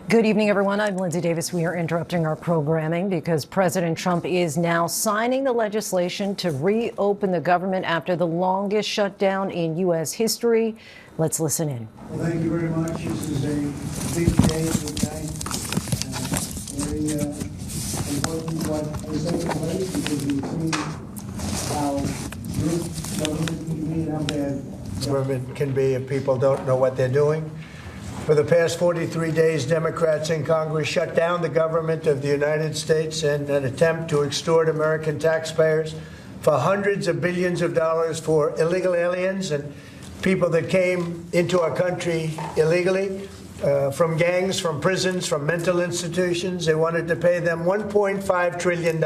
Good evening, everyone. I'm Lindsay Davis. We are interrupting our programming because President Trump is now signing the legislation to reopen the government after the longest shutdown in U.S. history. Let's listen in. Well, thank you very much. This is a big day for the bank. Very important what is taking place because we've seen how good government can be and how bad government can be if people don't know what they're doing. For the past 43 days, Democrats in Congress shut down the government of the United States in an attempt to extort American taxpayers for hundreds of billions of dollars for illegal aliens and people that came into our country illegally, from gangs, from prisons, from mental institutions. They wanted to pay them $1.5 trillion,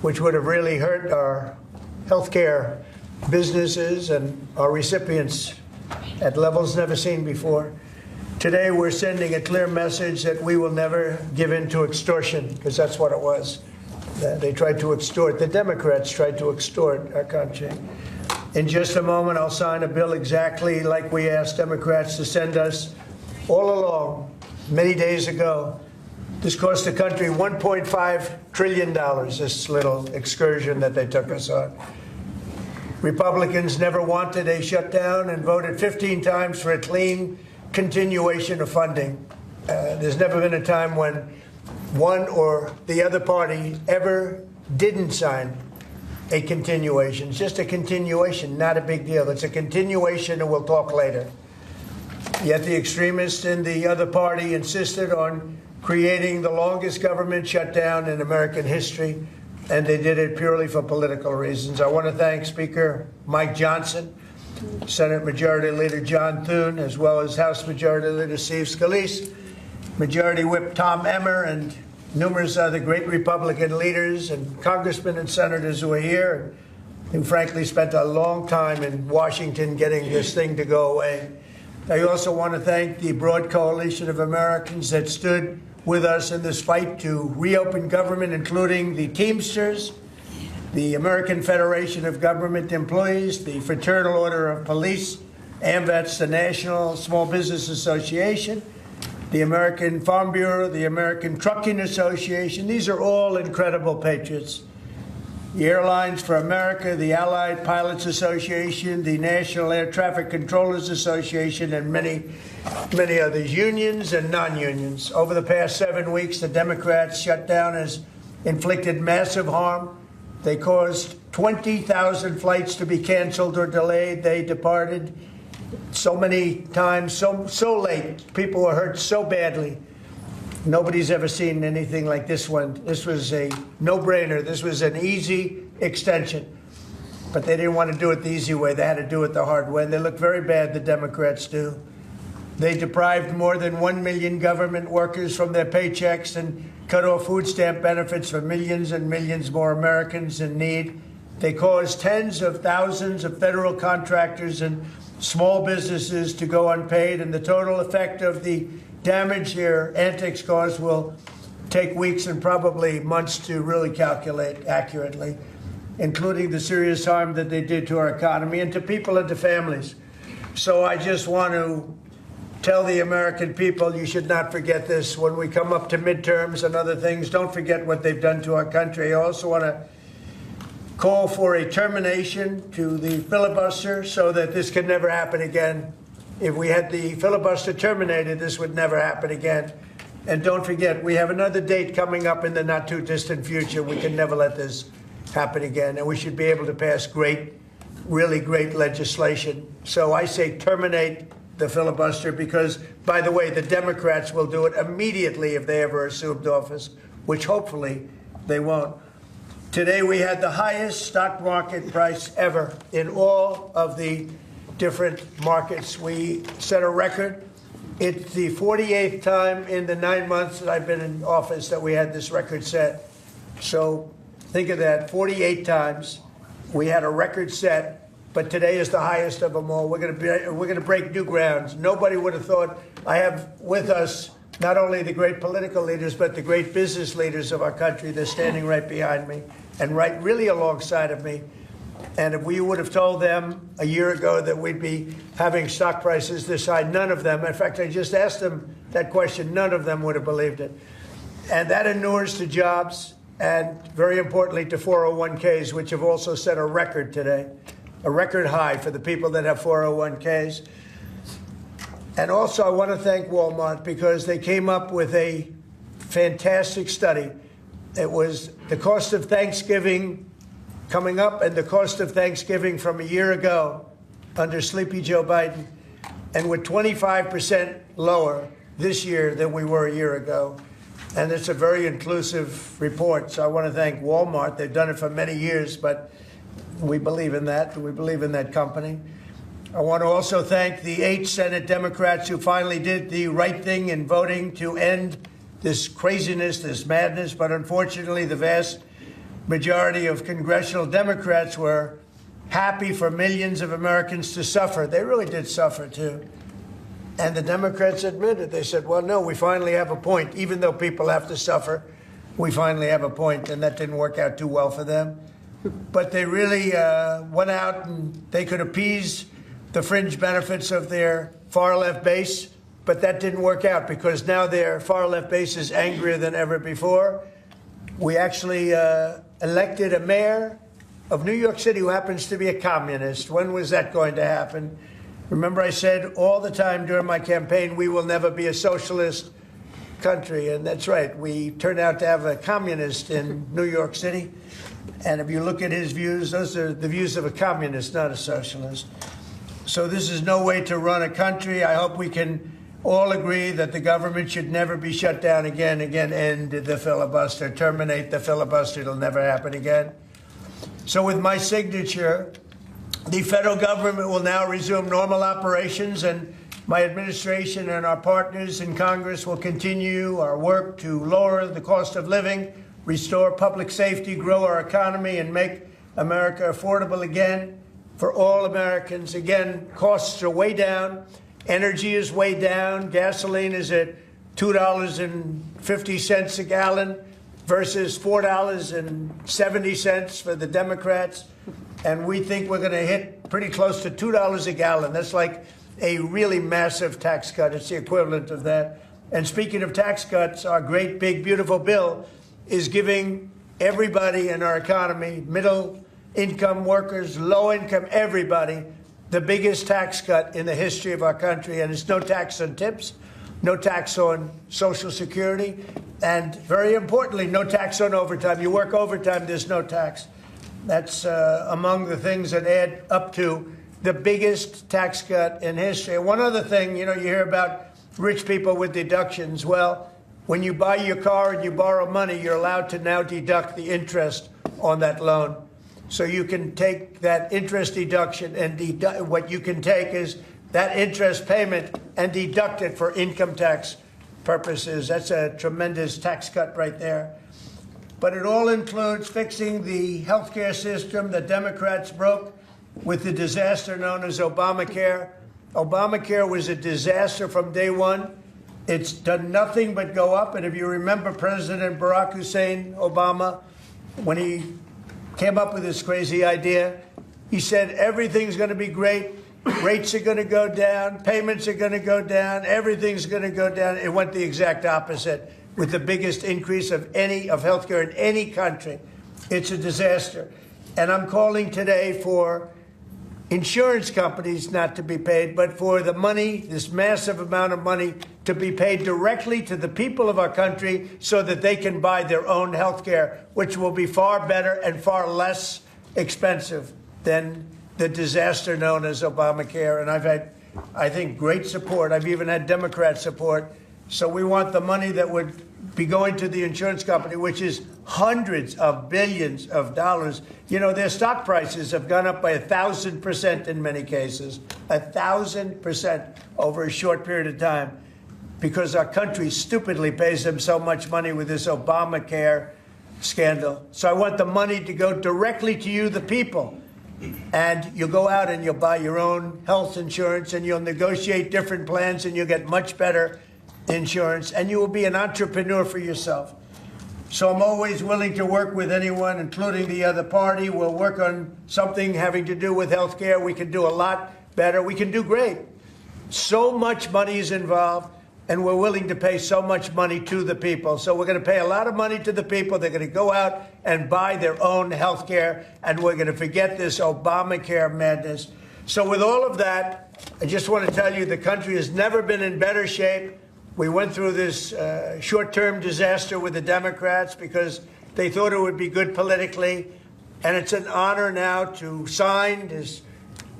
which would have really hurt our healthcare businesses and our recipients at levels never seen before. Today, we're sending a clear message that we will never give in to extortion, because that's what it was. They tried to extort. The Democrats tried to extort our country. In just a moment, I'll sign a bill exactly like we asked Democrats to send us all along, many days ago. This cost the country $1.5 trillion, this little excursion that they took us on. Republicans never wanted a shutdown and voted 15 times for a clean continuation of funding. There's never been a time when one or the other party ever didn't sign a continuation. It's just a continuation, not a big deal. It's a continuation, and we'll talk later. Yet the extremists in the other party insisted on creating the longest government shutdown in American history, and they did it purely for political reasons. I want to thank Speaker Mike Johnson, Senate Majority Leader John Thune, as well as House Majority Leader Steve Scalise, Majority Whip Tom Emmer, and numerous other great Republican leaders and congressmen and senators who are here, who frankly spent a long time in Washington getting this thing to go away. I also want to thank the broad coalition of Americans that stood with us in this fight to reopen government, including the Teamsters, the American Federation of Government Employees, the Fraternal Order of Police, AMVETS, the National Small Business Association, the American Farm Bureau, the American Trucking Association. These are all incredible patriots. The Airlines for America, the Allied Pilots Association, the National Air Traffic Controllers Association, and many, many others, unions and non-unions. Over the past 7 weeks, the Democrats' shutdown has inflicted massive harm. They caused 20,000 flights to be canceled or delayed. They departed so many times, so late. People were hurt so badly. Nobody's ever seen anything like this one. This was a no-brainer. This was an easy extension. But they didn't want to do it the easy way. They had to do it the hard way. And they look very bad, the Democrats do. They deprived more than 1 million government workers from their paychecks and cut off food stamp benefits for millions and millions more Americans in need. They caused tens of thousands of federal contractors and small businesses to go unpaid, and the total effect of the damage their antics caused will take weeks and probably months to really calculate accurately, including the serious harm that they did to our economy and to people and to families. So I just want to tell the American people, you should not forget this when we come up to midterms and other things. Don't forget what they've done to our country. I also want to call for a termination to the filibuster so that this can never happen again. If we had the filibuster terminated, this would never happen again. And don't forget, we have another date coming up in the not too distant future. We can never let this happen again. And we should be able to pass great, really great legislation. So I say terminate the filibuster because, by the way, the Democrats will do it immediately if they ever assumed office, which hopefully they won't. Today we had the highest stock market price ever in all of the different markets. We set a record. It's the 48th time in the 9 months that I've been in office that we had this record set. So think of that, 48 times we had a record set. But today is the highest of them all. We're going to break new grounds. Nobody would have thought. I have with us not only the great political leaders, but the great business leaders of our country. They're standing right behind me and right really alongside of me. And if we would have told them a year ago that we'd be having stock prices this high, none of them. In fact, I just asked them that question, none of them would have believed it. And that inures to jobs and, very importantly, to 401ks, which have also set a record today, a record high for the people that have 401ks. And also, I want to thank Walmart because they came up with a fantastic study. It was the cost of Thanksgiving coming up and the cost of Thanksgiving from a year ago under Sleepy Joe Biden, and we're 25% lower this year than we were a year ago. And it's a very inclusive report. So I want to thank Walmart. They've done it for many years, but we believe in that. We believe in that company. I want to also thank the 8 Senate Democrats who finally did the right thing in voting to end this craziness, this madness. But unfortunately, the vast majority of congressional Democrats were happy for millions of Americans to suffer. They really did suffer, too. And the Democrats admitted, they said, well, no, we finally have a point. Even though people have to suffer, we finally have a point. And that didn't work out too well for them. But they really went out and they could appease the fringe benefits of their far-left base, but that didn't work out because now their far-left base is angrier than ever before. We actually elected a mayor of New York City who happens to be a communist. When was that going to happen? Remember, I said all the time during my campaign, we will never be a socialist country, and that's right. We turned out to have a communist in New York City, and if you look at his views, those are the views of a communist, not a socialist. So this is no way to run a country. I hope we can all agree that the government should never be shut down again, end the filibuster, terminate the filibuster. It'll never happen again. So with my signature, the federal government will now resume normal operations, and my administration and our partners in Congress will continue our work to lower the cost of living, restore public safety, grow our economy, and make America affordable again for all Americans. Again, costs are way down. Energy is way down. Gasoline is at $2.50 a gallon versus $4.70 for the Democrats. And we think we're going to hit pretty close to $2 a gallon. That's like a really massive tax cut. It's the equivalent of that. And speaking of tax cuts, our great, big, beautiful bill is giving everybody in our economy, middle income workers, low income, everybody, the biggest tax cut in the history of our country. And it's no tax on tips, no tax on Social Security, and very importantly, no tax on overtime. You work overtime, there's no tax. That's among the things that add up to the biggest tax cut in history. And one other thing, you hear about rich people with deductions. Well, when you buy your car and you borrow money, you're allowed to now deduct the interest on that loan. So you can take that interest deduction and what you can take is that interest payment and deduct it for income tax purposes. That's a tremendous tax cut right there. But it all includes fixing the healthcare system that Democrats broke with the disaster known as Obamacare. Obamacare was a disaster from day one. It's done nothing but go up. And if you remember President Barack Hussein Obama, when he came up with this crazy idea, he said everything's going to be great. Rates are going to go down. Payments are going to go down. Everything's going to go down. It went the exact opposite with the biggest increase of healthcare in any country. It's a disaster. And I'm calling today for insurance companies not to be paid, but for the money, this massive amount of money, to be paid directly to the people of our country so that they can buy their own health care, which will be far better and far less expensive than the disaster known as Obamacare. And I've had, I think, great support. I've even had Democrat support. So we want the money that would be going to the insurance company, which is hundreds of billions of dollars. Their stock prices have gone up by 1,000% in many cases, 1,000% over a short period of time, because our country stupidly pays them so much money with this Obamacare scandal. So I want the money to go directly to you, the people. And you'll go out and you'll buy your own health insurance and you'll negotiate different plans and you'll get much better insurance and you will be an entrepreneur for yourself. So I'm always willing to work with anyone, including the other party. We'll work on something having to do with health care. We can do a lot better. We can do great. So much money is involved. and we're willing to pay so much money to the people. So we're going to pay a lot of money to the people. They're going to go out and buy their own health care, and we're going to forget this Obamacare madness. So with all of that, I just want to tell you the country has never been in better shape. We went through this short-term disaster with the Democrats because they thought it would be good politically, and it's an honor now to sign this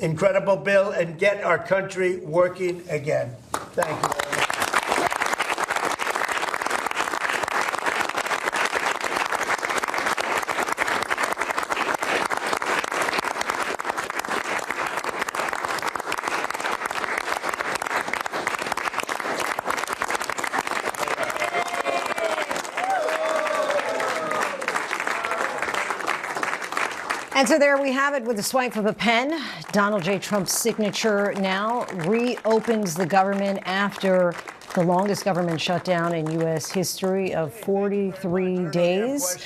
incredible bill and get our country working again. Thank you very much. And so there we have it with a swipe of a pen. Donald J. Trump's signature now reopens the government after the longest government shutdown in U.S. history of 43 days.